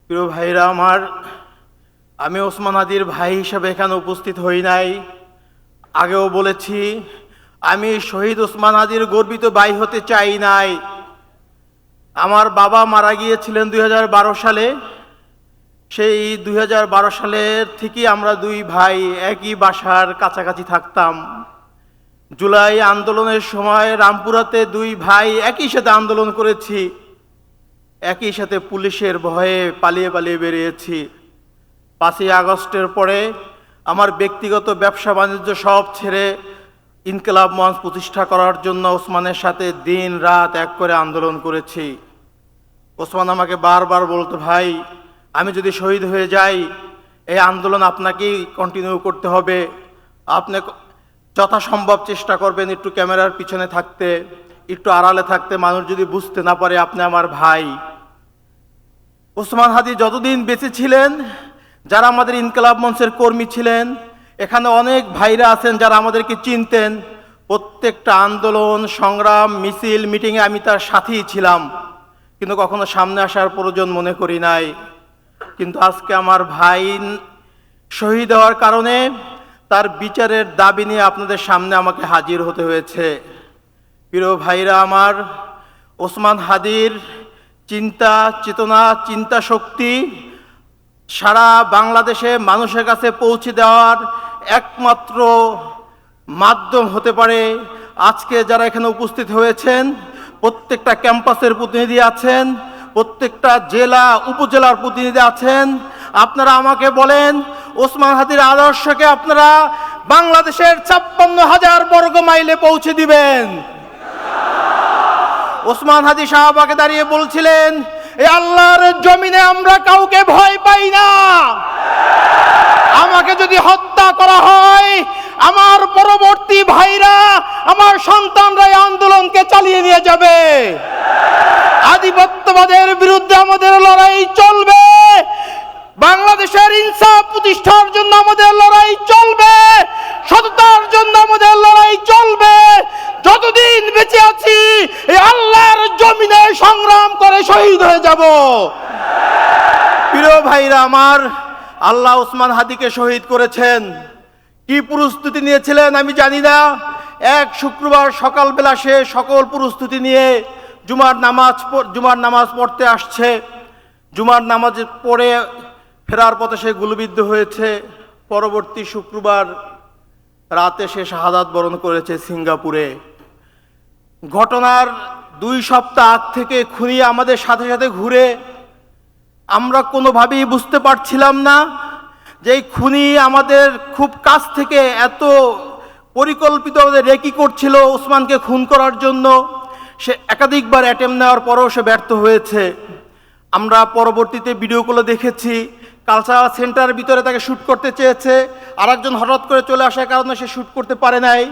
প্রিয় ভাইরা আমার, আমি ওসমান হাদির ভাই হিসেবে এখানে উপস্থিত হই নাই। আগেও বলেছি, আমি শহীদ ওসমান হাদির গর্বিত ভাই হতে চাই নাই। আমার বাবা মারা গিয়েছিলেন 2012 সালে। সেই 2012 সালের থেকে আমরা দুই ভাই একই বাসার কাছাকাছি থাকতাম। জুলাই আন্দোলনের সময় রামপুরাতে দুই ভাই একই সাথে আন্দোলন করেছি, একই সাথে পুলিশের ভয়ে পালিয়ে পালিয়ে বেরিয়েছি। 5ই আগস্টের পরে আমার ব্যক্তিগত ব্যবসা বাণিজ্য সব ছেড়ে ইনকিলাব মঞ্চ প্রতিষ্ঠা করার জন্য ওসমানের সাথে দিন রাত এক করে আন্দোলন করেছি। ওসমান আমাকে বারবার বলতো, ভাই আমি যদি শহীদ হয়ে যাই এই আন্দোলন আপনাকেই কন্টিনিউ করতে হবে, আপনি যথাসম্ভব চেষ্টা করবেন একটু ক্যামেরার পিছনে থাকতে, একটু আড়ালে থাকতে, মানুষ যদি বুঝতে না পারে আপনি আমার ভাই। ওসমান হাদি যতদিন বেঁচে ছিলেন, যারা আমাদের ইনকিলাব মঞ্চের কর্মী ছিলেন, এখানে অনেক ভাইরা আছেন যারা আমাদেরকে চিনতেন, প্রত্যেকটা আন্দোলন সংগ্রাম মিছিল মিটিংয়ে আমি তার সাথেই ছিলাম, কিন্তু কখনো সামনে আসার প্রয়োজন মনে করি নাই। কিন্তু আজকে আমার ভাই শহীদ হওয়ার কারণে তার বিচারের দাবি নিয়ে আপনাদের সামনে আমাকে হাজির হতে হয়েছে। প্রিয় ভাইরা আমার, ওসমান হাদির চিন্তা চেতনা, চিন্তা শক্তি সারা বাংলাদেশে মানুষের কাছে পৌঁছে দেওয়ার একমাত্র মাধ্যম হতে পারে আজকে যারা এখানে উপস্থিত হয়েছেন। প্রত্যেকটা ক্যাম্পাসের প্রতিনিধি আছেন, প্রত্যেকটা জেলা উপজেলার প্রতিনিধি আছেন। আপনারা আমাকে বলেন, ওসমান হাদির আদর্শকে আপনারা বাংলাদেশের 56,000 বর্গ মাইলে পৌঁছে দিবেন। ওসমান হাদি শাহবাগে দাঁড়িয়ে বলছিলেন, এই আল্লাহর জমিনে আমরা কাউকে ভয় পাই না। আমাকে যদি হত্যা করা হয়, আমার পরবর্তী ভাইরা, আমার সন্তানরা এই আন্দোলনকে চালিয়ে নিয়ে যাবে। আধিপত্যবাদের বিরুদ্ধে আমাদের লড়াই চলবে, বাংলাদেশের ইনসাফ প্রতিষ্ঠার জন্য আমাদের লড়াই চলবে, সততার জন্য আমাদের লড়াই চলবে। যতদিন বেঁচে আছি এই আল্লাহর জমিনে সংগ্রাম করে শহীদ হয়ে যাব। প্রিয় ভাইরা আমার, আল্লাহ ওসমান হাদিকে শহীদ করেছেন। কি প্রস্তুতি নিয়েছিলেন আমি জানি না। এক শুক্রবার সকালবেলা সে সকল প্রস্তুতি নিয়ে জুমার নামাজ পড়তে আসছে। জুমার নামাজ পড়ে ফেরার পথে সে গুলিবিদ্ধ হয়েছে। পরবর্তী শুক্রবার রাতে সে শাহাদাত বরণ করেছে সিঙ্গাপুরে। ঘটনার 2 সপ্তাহ আগ থেকে খুনি আমাদের সাথে সাথে ঘুরে। আমরা কোনোভাবেই বুঝতে পারছিলাম না যে এই খুনি আমাদের খুব কাছ থেকে এত পরিকল্পিত রেকি করছিল ওসমানকে খুন করার জন্য। সে একাধিকবার অ্যাটেম্প নেওয়ার পরেও সে ব্যর্থ হয়েছে। আমরা পরবর্তীতে ভিডিওগুলো দেখেছি। কালচারাল সেন্টারের ভিতরে তাকে শ্যুট করতে চেয়েছে, আরেকজন হঠাৎ করে চলে আসার কারণে সে শ্যুট করতে পারে নাই।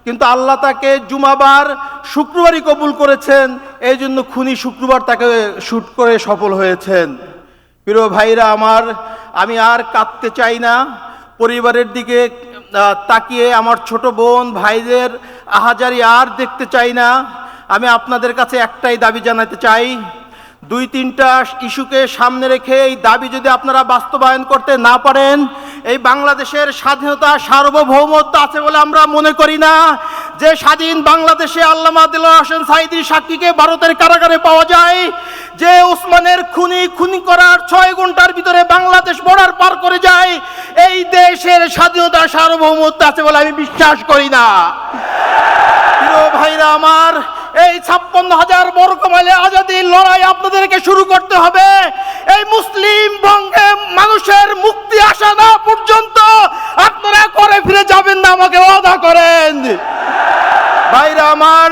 কিন্তু আল্লাহ তাকে জুমাবার শুক্রবারই কবুল করেছেন, এই জন্য খুনি শুক্রবার তাকে শ্যুট করে সফল হয়েছেন। প্রিয় ভাইরা আমার, আমি আর কাঁদতে চাই না। পরিবারের দিকে তাকিয়ে আমার ছোট বোন ভাইদের আহাজারি আর দেখতে চাই না। আমি আপনাদের কাছে একটাই দাবি জানাতে চাই, 2-3টা ইস্যুকে সামনে রেখে এই দাবি যদি আপনারা বাস্তবায়ন করতে না পারেন, এই বাংলাদেশের স্বাধীনতা সার্বভৌমত্ব আছে বলে আমরা মনে করি না। যে স্বাধীন বাংলাদেশে আল্লামা দিলওয়ার হোসেন সাঈদীর সাক্ষীকে ভারতের কারাগারে পাওয়া যায়, যে ওসমানের খুনি করার 6 ঘন্টার ভিতরে বাংলাদেশ বর্ডার পার করে যায়, এই দেশের স্বাধীনতা সার্বভৌমত্ব আছে বলে আমি বিশ্বাস করি না। প্রিয় ভাইরা আমার, এই 56,000 বর্গ মাইলে আজাদির লড়াই আপনাদেরকে শুরু করতে হবে। এই মুসলিম বঙ্গে মানুষের মুক্তি আসা না পর্যন্ত আপনারা করে ফিরে যাবেন না, আমাকে ওয়াদা করেন। ভাইরা আমার,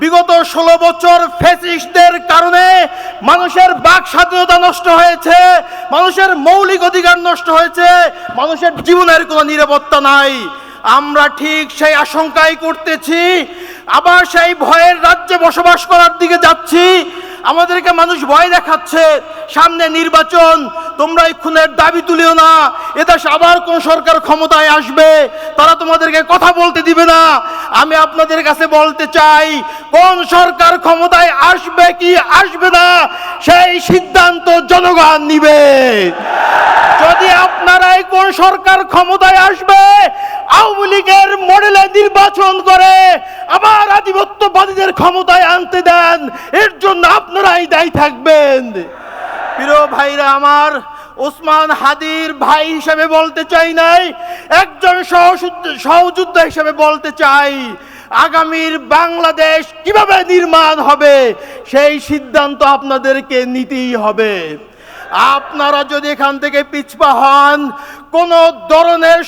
বিগত 16 বছর ফ্যাসিস্টদের কারণে মানুষের বাক স্বাধীনতা নষ্ট হয়েছে, মানুষের মৌলিক অধিকার নষ্ট হয়েছে, মানুষের জীবনের কোনো নিরাপত্তা নাই। আমরা ঠিক সেই আশঙ্কাই করতেছি, আবার সেই ভয়ের রাজ্যে বসবাস করার দিকে যাচ্ছি। আমাদেরকে মানুষ ভয় দেখাচ্ছে, সামনে নির্বাচন, তোমরা এই খুনের দাবি তুলিও না, এদেশে আবার কোন সরকার ক্ষমতায় আসবে, তারা তোমাদেরকে কথা বলতে দিবে না। আমি আপনাদের কাছে বলতে চাই, কোন সরকার ক্ষমতায় আসবে কি আসবে না সেই সিদ্ধান্ত জনগণ নিবে। যদি আপনারাই কোন সরকার ক্ষমতায় আসবে আওয়ামী লীগের মডেলে নির্বাচন করে আবার আধিপত্যবাদীদের ক্ষমতায় আনতে দেন, এর জন্য আপনারাই দায়ী থাকবেন। প্রিয় ভাইরা আমার, ওসমান হাদির ভাই হিসেবে বলতে চাই নাই, একজন সহযোদ্ধা হিসেবে বলতে চাই, আগামীর বাংলাদেশ কিভাবে নির্মাণ হবে সেই সিদ্ধান্ত আপনাদেরকে নিতেই হবে। আপনারা যদি এখান থেকে পিছপা হন, কোন ধরনের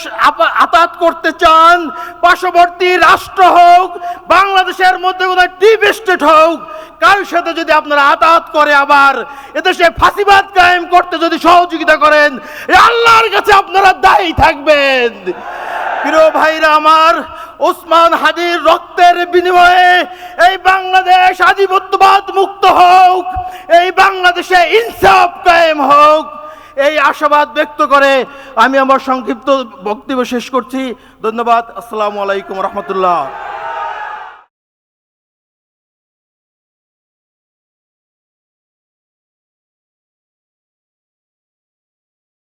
আঘাত করতে চান, পার্শ্ববর্তী রাষ্ট্র হোক, বাংলাদেশের মধ্যে কোনো ডিপ স্টেট হোক, কার সাথে যদি আপনারা আঘাত করে আবার এদেশে ফাঁসিবাদ কায়েম করতে যদি সহযোগিতা করেন, আল্লাহর কাছে আপনারা দায়ী থাকবেন। প্রিয় ভাইরা আমার, ওসমান হাদির রক্তের বিনিময়ে এই বাংলাদেশ আধিপত্যবাদ মুক্ত হোক, এই বাংলাদেশে ইনসাফ কায়েম হোক, এই আশাবাদ ব্যক্ত করে আমি আমার সংক্ষিপ্ত বক্তব্য শেষ করছি। ধন্যবাদ। আসসালামু আলাইকুম রহমতুল্লাহ।